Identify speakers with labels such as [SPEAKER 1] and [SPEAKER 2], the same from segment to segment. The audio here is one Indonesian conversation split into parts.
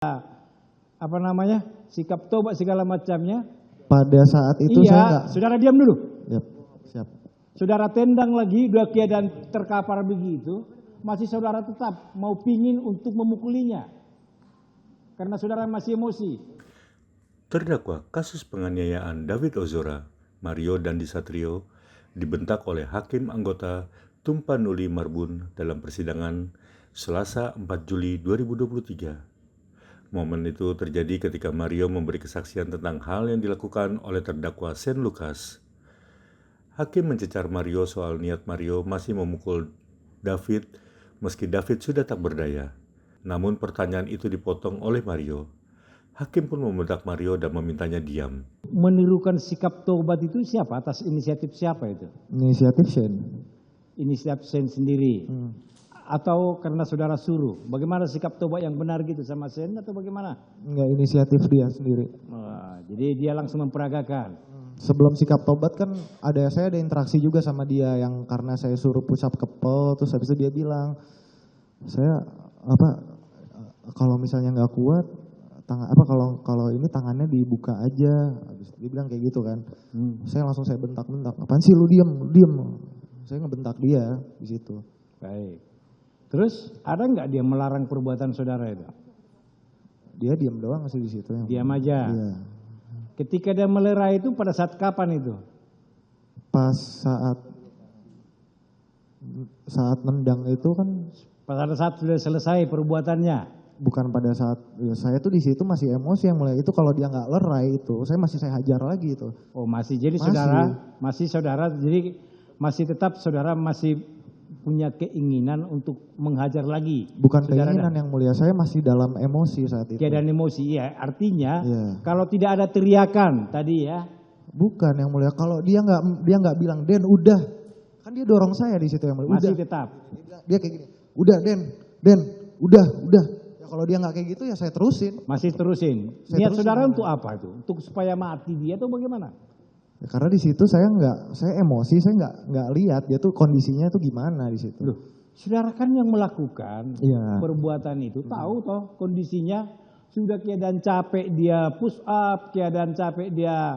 [SPEAKER 1] apa namanya, sikap tobat segala macamnya.
[SPEAKER 2] Pada saat itu
[SPEAKER 1] iya,
[SPEAKER 2] saya enggak.
[SPEAKER 1] saudara diam dulu.
[SPEAKER 2] Yap, siap.
[SPEAKER 1] Saudara tendang lagi, udah keadaan terkapar begitu, masih saudara tetap mau pingin untuk memukulinya. Karena saudara masih emosi.
[SPEAKER 3] Terdakwa kasus penganiayaan David Ozora, Mario Dandisatrio, dibentak oleh Hakim Anggota Tumpanuli Marbun dalam persidangan Selasa 4 Juli 2023. Momen itu terjadi ketika Mario memberi kesaksian tentang hal yang dilakukan oleh terdakwa Shane Lucas. Hakim mencecar Mario soal niat Mario masih memukul David meski David sudah tak berdaya. Namun pertanyaan itu dipotong oleh Mario. Hakim pun membentak Mario dan memintanya diam.
[SPEAKER 1] Menirukan sikap tobat itu siapa? Atas inisiatif siapa itu?
[SPEAKER 2] Inisiatif Shane.
[SPEAKER 1] Inisiatif Shane sendiri. Atau karena saudara suruh? Bagaimana sikap tobat yang benar gitu sama Shane atau bagaimana?
[SPEAKER 2] Enggak, inisiatif dia sendiri.
[SPEAKER 1] Wah, jadi dia langsung memperagakan.
[SPEAKER 2] Sebelum sikap tobat kan saya ada interaksi juga sama dia yang karena saya suruh push up kepel, terus habis itu dia bilang, saya kalau misalnya nggak kuat, kalau ini tangannya dibuka aja. Habis dia bilang kayak gitu kan. Saya bentak-bentak. Apaan sih lu diem. Saya ngebentak dia di situ.
[SPEAKER 1] Baik. Terus ada nggak dia melarang perbuatan saudara itu?
[SPEAKER 2] Dia diam doang sih di situ.
[SPEAKER 1] Diam aja.
[SPEAKER 2] Iya.
[SPEAKER 1] Ketika dia melerai itu pada saat kapan itu?
[SPEAKER 2] Pas saat nendang itu kan.
[SPEAKER 1] Pada saat sudah selesai perbuatannya.
[SPEAKER 2] Bukan pada saat saya tuh di situ masih emosi yang mulai itu, kalau dia nggak lerai itu saya hajar lagi itu. Oh
[SPEAKER 1] masih, jadi saudara jadi masih tetap saudara masih punya keinginan untuk menghajar lagi.
[SPEAKER 2] Bukan keinginan yang mulia, saya masih dalam emosi saat itu.
[SPEAKER 1] Keadaan emosi, ya artinya kalau tidak ada teriakan tadi ya.
[SPEAKER 2] Bukan yang mulia, kalau dia nggak bilang Den udah, kan dia dorong saya di situ yang mulia.
[SPEAKER 1] Masih
[SPEAKER 2] udah.
[SPEAKER 1] Tetap.
[SPEAKER 2] Dia kayak gini, udah Den udah. Ya kalau dia nggak kayak gitu ya saya terusin.
[SPEAKER 1] Masih terusin. Niat saudara untuk apa itu? Untuk supaya mati dia atau bagaimana?
[SPEAKER 2] Ya, karena di situ saya emosi, saya nggak lihat dia tuh kondisinya tuh gimana di situ.
[SPEAKER 1] Loh, saudara kan yang melakukan perbuatan itu tahu toh kondisinya, sudah keadaan capek dia push up, keadaan capek dia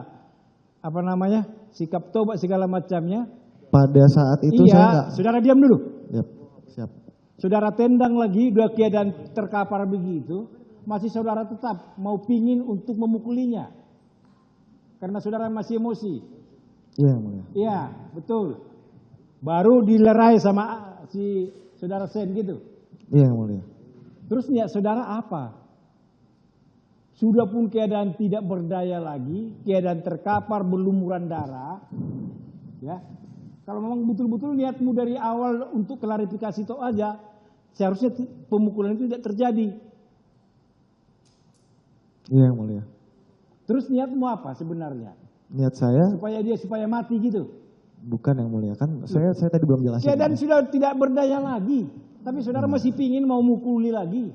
[SPEAKER 1] sikap tobat segala macamnya.
[SPEAKER 2] Pada saat itu saya nggak.
[SPEAKER 1] Saudara diam dulu.
[SPEAKER 2] Yap, siap.
[SPEAKER 1] Saudara tendang lagi, udah keadaan terkapar begitu, masih saudara tetap mau pingin untuk memukulinya. Karena saudara masih emosi.
[SPEAKER 2] Iya, yang mulia.
[SPEAKER 1] Iya, betul. Baru dilerai sama si saudara Shane gitu.
[SPEAKER 2] Iya, yang mulia.
[SPEAKER 1] Terus niat saudara apa? Sudah pun keadaan tidak berdaya lagi, keadaan terkapar berlumuran darah. Ya. Kalau memang betul-betul niatmu dari awal untuk klarifikasi itu aja, seharusnya pemukulan itu tidak terjadi.
[SPEAKER 2] Iya, yang mulia.
[SPEAKER 1] Terus niatmu apa sebenarnya?
[SPEAKER 2] Niat saya
[SPEAKER 1] supaya mati gitu.
[SPEAKER 2] Bukan yang mulia, kan saya tadi belum jelasin.
[SPEAKER 1] Keadaan sudah tidak berdaya lagi, tapi saudara masih pingin mau mukuli lagi.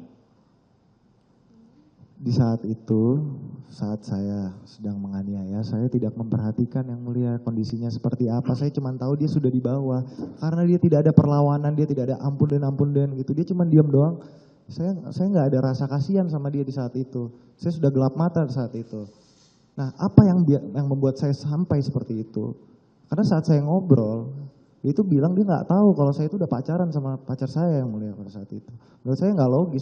[SPEAKER 2] Di saat itu, saat saya sedang menganiaya, saya tidak memperhatikan yang mulia kondisinya seperti apa. Saya cuma tahu dia sudah di bawah, karena dia tidak ada perlawanan, dia tidak ada ampun dan gitu. Dia cuma diam doang. Saya nggak ada rasa kasihan sama dia di saat itu. Saya sudah gelap mata saat itu. Nah, apa yang membuat saya sampai seperti itu? Karena saat saya ngobrol, dia itu bilang dia nggak tahu kalau saya itu udah pacaran sama pacar saya yang mulia pada saat itu. Menurut saya nggak logis.